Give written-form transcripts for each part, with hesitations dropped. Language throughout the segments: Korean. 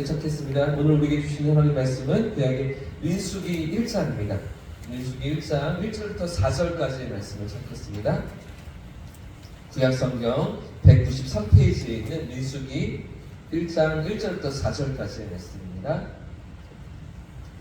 우리 찾겠습니다. 오늘 우리에게 주시는 하나님 말씀은 구약의 민수기 1장입니다. 민수기 1장 1절부터 4절까지의 말씀을 찾겠습니다. 구약 성경 193페이지에 있는 민수기 1장 1절부터 4절까지의 말씀입니다.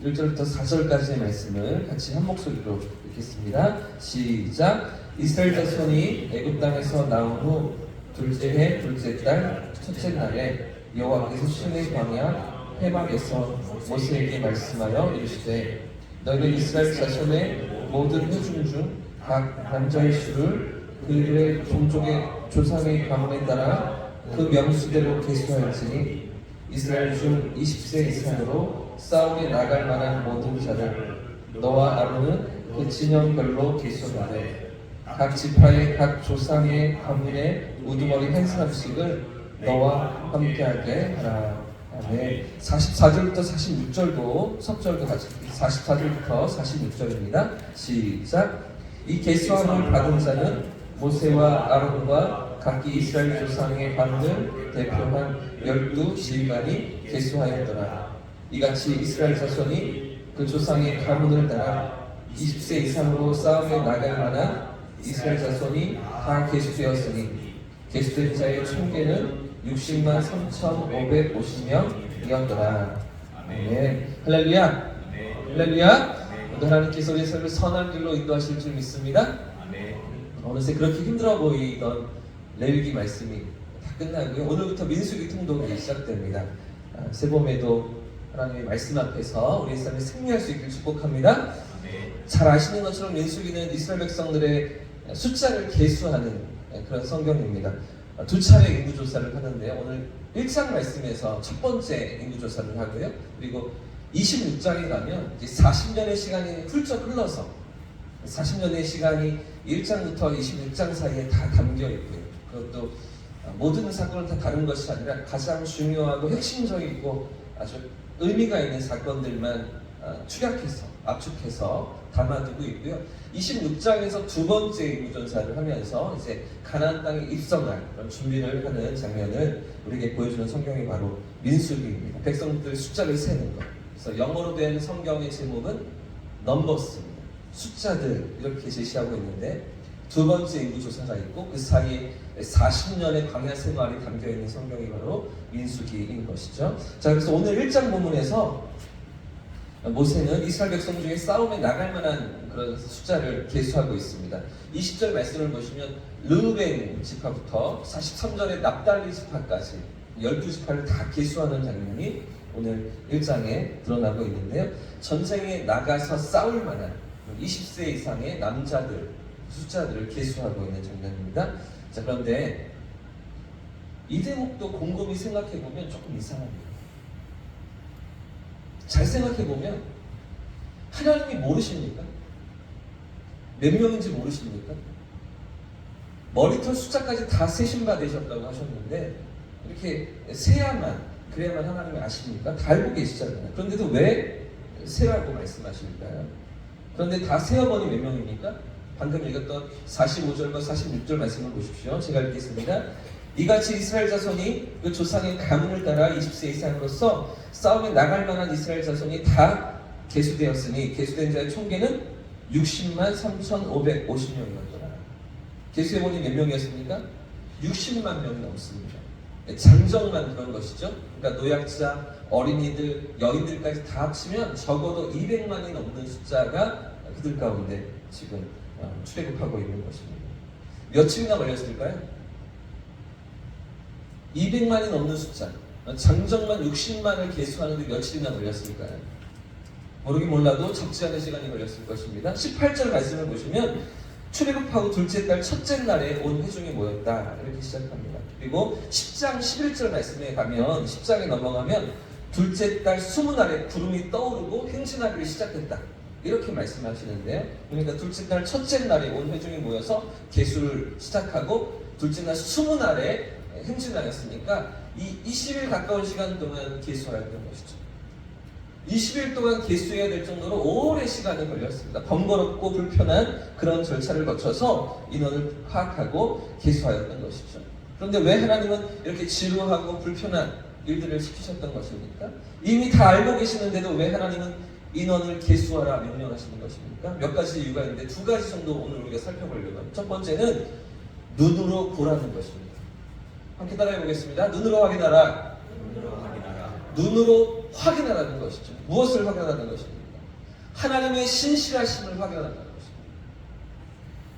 1절부터 4절까지의 말씀을 같이 한 목소리로 읽겠습니다. 시작. 이스라엘 자손이 애굽 땅에서 나온 후 둘째 해 둘째 달 첫째 날에 여호와께서 시내 광야 해막에서 모세에게 말씀하여 이르시되 너희는 이스라엘 자손의 모든 회중 중 각 남자의 수를 그들의 종족의 조상의 가문에 따라 그 명수대로 계수하였으니 이스라엘 중 20세 이상으로 싸움에 나갈 만한 모든 자를 너와 아론은 그 진영별로 계수하되 각 지파의 각 조상의 가문의 우두머리 한 사람씩을 너와 함께하게 하라. 아멘. 44절부터 46절도 석절도 같이 44절부터 46절입니다. 시작. 이 계수함을 받은 자는 모세와 아론과 각기 이스라엘 조상의 가문을 대표한 12지휘관이 계수하였더라. 이같이 이스라엘 자손이 그 조상의 가문을 따라 20세 이상으로 싸움에 나갈 만한 이스라엘 자손이 다 계수되었으니 계수된 자의 총계는 60만 3,550명이었더라. 아멘. 할렐루야. 할렐루야. 오늘 하나님께서 우리의 삶을 선한 길로 인도하실 줄 믿습니다. 어느새 그렇게 힘들어 보이던 레위기 말씀이 다 끝나고요. 오늘부터 민수기 통독이 시작됩니다. 새봄에도 하나님의 말씀 앞에서 우리의 삶에 승리할 수 있길 축복합니다. 잘 아시는 것처럼 민수기는 이스라엘 백성들의 숫자를 계수하는 그런 성경입니다. 두 차례 인구조사를 하는데요. 오늘 1장 말씀에서 첫 번째 인구조사를 하고요. 그리고 26장에 가면 이제 40년의 시간이 훌쩍 흘러서 40년의 시간이 1장부터 26장 사이에 다 담겨 있고요. 그것도 모든 사건은 다 다른 것이 아니라 가장 중요하고 핵심적이고 아주 의미가 있는 사건들만 축약해서 압축해서 담아두고 있고요. 26장에서 두 번째 인구조사를 하면서 이제 가나안 땅에 입성할 그런 준비를 하는 장면을 우리에게 보여주는 성경이 바로 민수기입니다. 백성들 숫자를 세는 것. 그래서 영어로 된 성경의 제목은 넘버스입니다. 숫자들 이렇게 제시하고 있는데 두 번째 인구조사가 있고 그 사이에 40년의 광야 생활이 담겨있는 성경이 바로 민수기인 것이죠. 자, 그래서 오늘 1장 본문에서 모세는 이스라엘 백성 중에 싸움에 나갈 만한 그런 숫자를 계수하고 있습니다. 20절 말씀을 보시면 르우벤 지파부터 43절의 납달리 지파까지 12지파를 다 계수하는 장면이 오늘 1장에 드러나고 있는데요. 전쟁에 나가서 싸울 만한 20세 이상의 남자들 숫자들을 계수하고 있는 장면입니다. 자, 그런데 이 대목도 곰곰이 생각해보면 조금 이상합니다. 잘 생각해보면 하나님이 모르십니까? 몇 명인지 모르십니까? 머리털 숫자까지 다 세신 바 되셨다고 하셨는데 이렇게 세야만 그래야만 하나님이 아십니까? 다 알고 계시잖아요. 그런데도 왜 세라고 말씀하실까요? 그런데 다 세어보니 몇 명입니까? 방금 읽었던 45절과 46절 말씀을 보십시오. 제가 읽겠습니다. 이같이 이스라엘 자손이 그 조상의 가문을 따라 20세 이상으로서 싸움에 나갈 만한 이스라엘 자손이 다 계수되었으니 계수된 자의 총계는 60만 3,550명이었더라. 계수해보니 몇 명이었습니까? 60만 명이 넘습니다. 장정만 그런 것이죠. 그러니까 노약자, 어린이들, 여인들까지 다 합치면 적어도 200만이 넘는 숫자가 그들 가운데 지금 출애굽하고 있는 것입니다. 며칠이나 걸렸을까요? 200만이 넘는 숫자, 장정만 60만을 계수하는데 며칠이나 걸렸을까요? 모르긴 몰라도 적지 않은 시간이 걸렸을 것입니다. 18절 말씀을 보시면 출애굽하고 둘째 달 첫째 날에 온 회중이 모였다 이렇게 시작합니다. 그리고 10장 11절 말씀에 가면 10장에 넘어가면 둘째 달 20날에 구름이 떠오르고 행진하기를 시작했다 이렇게 말씀하시는데요. 그러니까 둘째 날 첫째 날에 온 회중이 모여서 계수를 시작하고 둘째 날 20날에 행진하였으니까 이 20일 가까운 시간 동안 계수하였던 것이죠. 20일 동안 계수해야 될 정도로 오랜 시간이 걸렸습니다. 번거롭고 불편한 그런 절차를 거쳐서 인원을 파악하고 계수하였던 것이죠. 그런데 왜 하나님은 이렇게 지루하고 불편한 일들을 시키셨던 것입니까? 이미 다 알고 계시는데도 왜 하나님은 인원을 계수하라 명령하시는 것입니까? 몇 가지 이유가 있는데 두 가지 정도 오늘 우리가 살펴보려고 합니다. 첫 번째는 눈으로 보라는 것입니다. 함께 따라해 보겠습니다. 눈으로 확인하라. 눈으로 확인하라는 것이죠. 무엇을 확인하라는 것입니까? 하나님의 신실하심을 확인하라는 것입니다.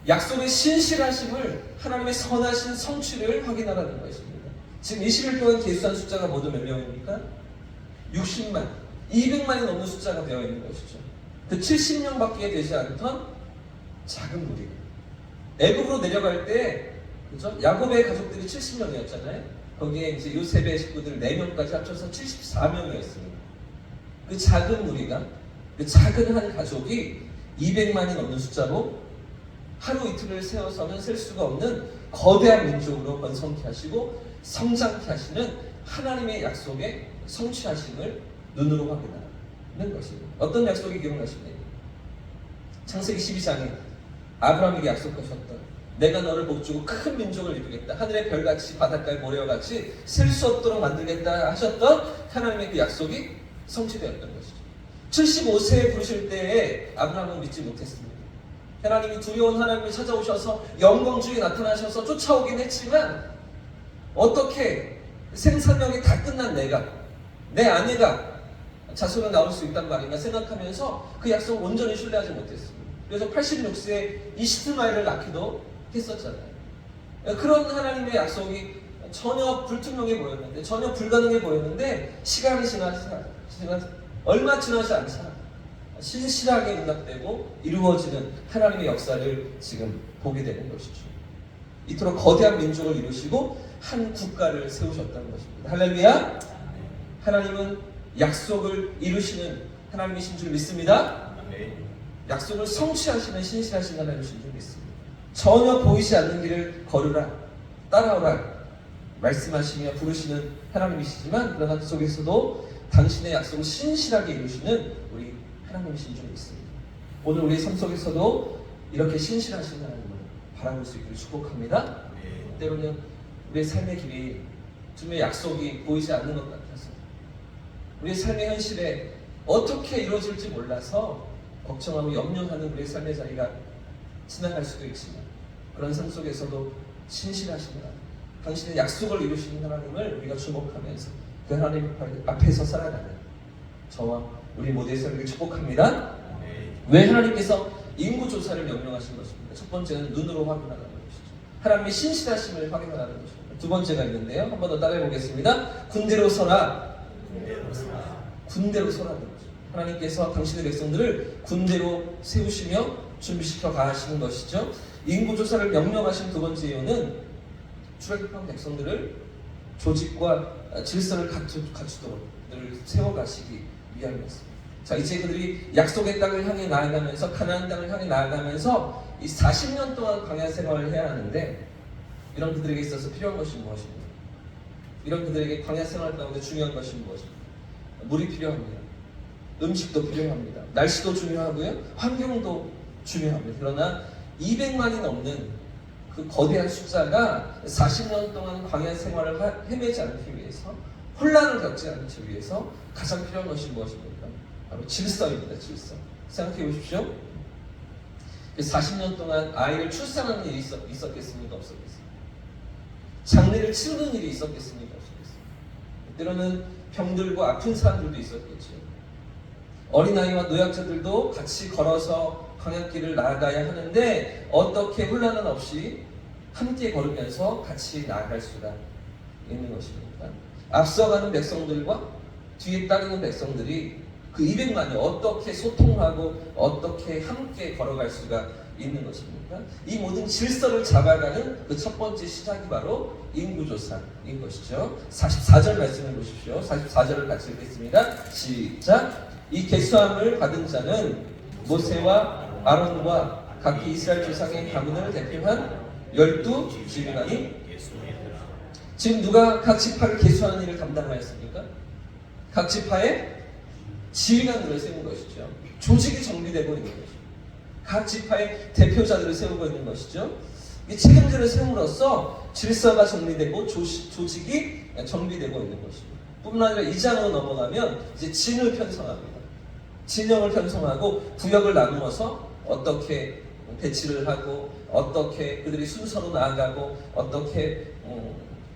약속의 신실하심을, 하나님의 선하신 성취를 확인하라는 것입니다. 지금 20일 동안 계수한 숫자가 모두 몇 명입니까? 60만, 200만이 넘는 숫자가 되어 있는 것이죠. 그 70명밖에 되지 않던 작은 무리. 애굽으로 내려갈 때, 그죠? 야곱의 가족들이 70명이었잖아요. 거기에 이제 요셉의 식구들 4명까지 합쳐서 74명이었습니다. 그 작은 무리가, 그 작은 한 가족이 200만이 넘는 숫자로 하루 이틀을 세워서는 셀 수가 없는 거대한 민족으로 번성케 하시고 성장케 하시는 하나님의 약속의 성취하심을 눈으로 확인하는 것입니다. 어떤 약속이 기억나십니까? 창세기 12장에 아브라함에게 약속하셨던 내가 너를 복주고 큰 민족을 이루겠다. 하늘의 별같이 바닷가의 모래와같이 셀 수 없도록 만들겠다 하셨던 하나님의 그 약속이 성취되었던 것이죠. 75세에 부르실 때에 아브라함은 믿지 못했습니다. 하나님이 두려운 하나님을 찾아오셔서 영광 중에 나타나셔서 쫓아오긴 했지만 어떻게 생사명이 다 끝난 내 아내가 자손을 낳을 수 있단 말인가 생각하면서 그 약속을 온전히 신뢰하지 못했습니다. 그래서 86세에 이시드마엘을 낳기도 했었잖아요. 그런 하나님의 약속이 전혀 불투명해 보였는데, 전혀 불가능해 보였는데 시간이 얼마 지나지 않자 신실하게 응답되고 이루어지는 하나님의 역사를 지금 보게 되는 것이죠. 이토록 거대한 민족을 이루시고 한 국가를 세우셨다는 것입니다. 할렐루야! 하나님은 약속을 이루시는 하나님이신 줄 믿습니다. 약속을 성취하시는 신실하신 하나님이신 줄 믿습니다. 전혀 보이지 않는 길을 걸으라, 따라오라 말씀하시며 부르시는 하나님이시지만 그러나 그 속에서도 당신의 약속을 신실하게 이루시는 우리 하나님이신 줄 믿습니다. 오늘 우리 삶 속에서도 이렇게 신실하신 하나님을 바라볼 수 있기를 축복합니다. 때로는 우리의 삶의 길이 주님의 약속이 보이지 않는 것 같아서 우리의 삶의 현실에 어떻게 이루어질지 몰라서 걱정하고 염려하는 우리의 삶의 자리가 지나갈 수도 있지만 그런 삶 속에서도 신실하신 하나님, 당신의 약속을 이루시는 하나님을 우리가 주목하면서 그 하나님 앞에서 살아가는 저와 우리 모두의 삶을 축복합니다. 왜 하나님께서 인구조사를 명령하신 것입니까? 첫 번째는 눈으로 확인하라는 것이죠. 하나님의 신실하심을 확인하라는 것입니다. 두 번째가 있는데요. 한 번 더 따라해 보겠습니다. 군대로 서라. 군대로 서라는 거죠. 하나님께서 당신의 백성들을 군대로 세우시며 준비시켜 가시는 것이죠. 인구조사를 명령하신 두 번째 이유는 출애굽한 백성들을 조직과 질서를 갖추도록 세워가시기 위함이었습니다. 자, 이제 그들이 약속의 땅을 향해 나아가면서 가나안 땅을 향해 나아가면서 이 40년 동안 광야 생활을 해야 하는데 이런 그들에게 있어서 필요한 것이 무엇입니까? 이런 그들에게 광야 생활 가운데 중요한 것이 무엇입니까? 물이 필요합니다. 음식도 필요합니다. 날씨도 중요하고요. 환경도 중요합니다. 그러나 200만이 넘는 그 거대한 숫자가 40년 동안 광야 생활을 헤매지 않기 위해서, 혼란을 겪지 않기 위해서 가장 필요한 것이 무엇입니까? 바로 질서입니다. 질서. 생각해 보십시오. 40년 동안 아이를 출산하는 일이 있었겠습니까? 없었겠습니까? 장례를 치르는 일이 있었겠습니까? 없었겠습니까? 때로는 병들고 아픈 사람들도 있었겠죠. 어린아이와 노약자들도 같이 걸어서 광야길을 나아가야 하는데 어떻게 혼란은 없이 함께 걸으면서 같이 나아갈 수가 있는 것입니까? 앞서가는 백성들과 뒤에 따르는 백성들이 그 200만이 어떻게 소통하고 어떻게 함께 걸어갈 수가 있는 것입니까? 이 모든 질서를 잡아가는 그 첫 번째 시작이 바로 인구조사인 것이죠. 44절 말씀해 보십시오. 44절을 같이 읽겠습니다. 시작! 이 계수함을 받은 자는 모세와 아론과 각기 이스라엘 조상의 가문을 대표한 12지휘관이 지금 누가 각 지파를 계수하는 일을 담당하였습니까? 각 지파의 지휘관들을 세운 것이죠. 조직이 정비되고 있는 것이죠. 각 지파의 대표자들을 세우고 있는 것이죠. 이 책임자를 세움으로써 질서가 정리되고 조직이 정비되고 있는 것입니다. 뿐만 아니라 2장으로 넘어가면 이제 진을 편성합니다. 진영을 편성하고 구역을 나누어서 어떻게 배치를 하고 어떻게 그들이 순서로 나아가고 어떻게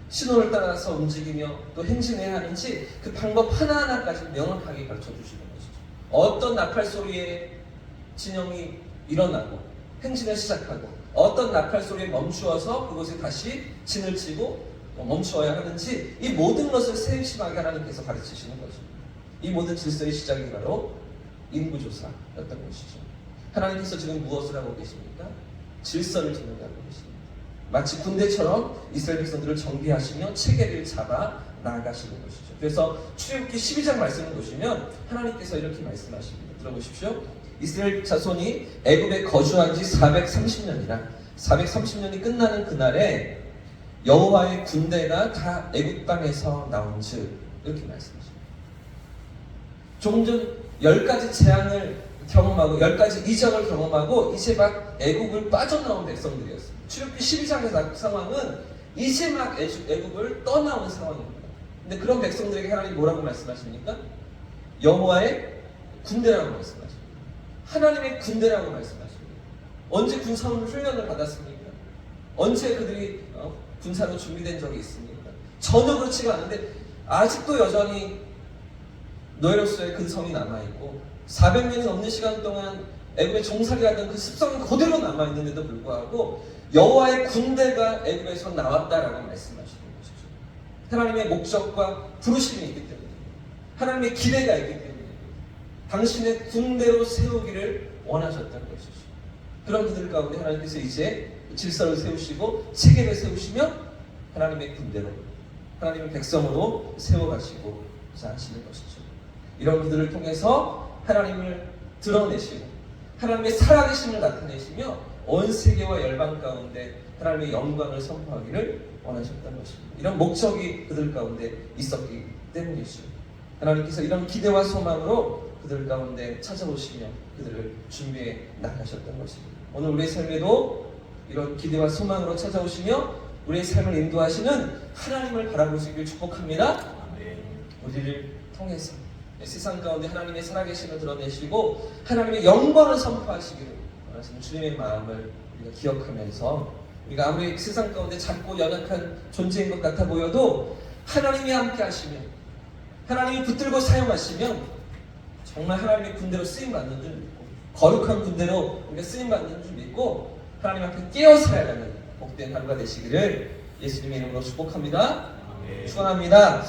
신호를 따라서 움직이며 또 행진해야 하는지 그 방법 하나하나까지 명확하게 가르쳐 주시는 것이죠. 어떤 나팔 소리에 진영이 일어나고 행진을 시작하고 어떤 나팔 소리에 멈추어서 그곳에 다시 진을 치고 멈추어야 하는지 이 모든 것을 세심하게 하나님께서 가르치시는 것입니다. 이 모든 질서의 시작이 바로 인구조사였던 것이죠. 하나님께서 지금 무엇을 하고 계십니까? 질서를 정리하고 계십니다. 마치 군대처럼 이스라엘 백성들을 정비하시며 체계를 잡아 나아가시는 것이죠. 그래서 출애굽기 12장 말씀을 보시면 하나님께서 이렇게 말씀하십니다. 들어보십시오. 이스라엘 자손이 애굽에 거주한 지 430년이라 430년이 끝나는 그날에 여호와의 군대가 다 애굽 땅에서 나온즉 이렇게 말씀하십니다. 조금 전 10가지 재앙을 경험하고 10가지 이적을 경험하고 이제 막 애굽을 빠져나온 백성들이었습니다. 출애굽기 12장의 상황은 이제 막 애굽을 떠나온 상황입니다. 근데 그런 백성들에게 하나님 뭐라고 말씀하십니까? 여호와의 군대라고 말씀하십니다. 하나님의 군대라고 말씀하십니다. 언제 군사훈 훈련을 받았습니까? 언제 그들이 군사로 준비된 적이 있습니까? 전혀 그렇지가 않은데 아직도 여전히 노예로서의 근성이 남아있고 400년이 넘는 시간 동안 애굽에 종살이하던 그 습성이 그대로 남아있는데도 불구하고 여호와의 군대가 애굽에서 나왔다라고 말씀하시는 것이죠. 하나님의 목적과 부르심이 있기 때문에 하나님의 기대가 있기 때문에 당신의 군대로 세우기를 원하셨던 것이죠. 그런 그들 가운데 하나님께서 이제 질서를 세우시고 체계를 세우시며 하나님의 군대로 하나님의 백성으로 세워가시고자 하시는 것이죠. 이런 그들을 통해서 하나님을 드러내시고 하나님의 살아계심을 나타내시며 온 세계와 열방 가운데 하나님의 영광을 선포하기를 원하셨던 것입니다. 이런 목적이 그들 가운데 있었기 때문이죠. 하나님께서 이런 기대와 소망으로 그들 가운데 찾아오시며 그들을 준비해 나가셨던 것입니다. 오늘 우리의 삶에도 이런 기대와 소망으로 찾아오시며 우리의 삶을 인도하시는 하나님을 바라보시길 축복합니다. 우리를 통해서 세상 가운데 하나님의 살아계심을 드러내시고 하나님의 영광을 선포하시기를 원하시는 주님의 마음을 우리가 기억하면서 우리가 아무리 세상 가운데 작고 연약한 존재인 것 같아 보여도 하나님이 함께 하시면 하나님이 붙들고 사용하시면 정말 하나님의 군대로 쓰임받는 줄 믿고 거룩한 군대로 우리가 쓰임받는 줄 믿고 하나님 앞에 깨어 살아가는 복된 하루가 되시기를 예수님의 이름으로 축복합니다. 축원합니다.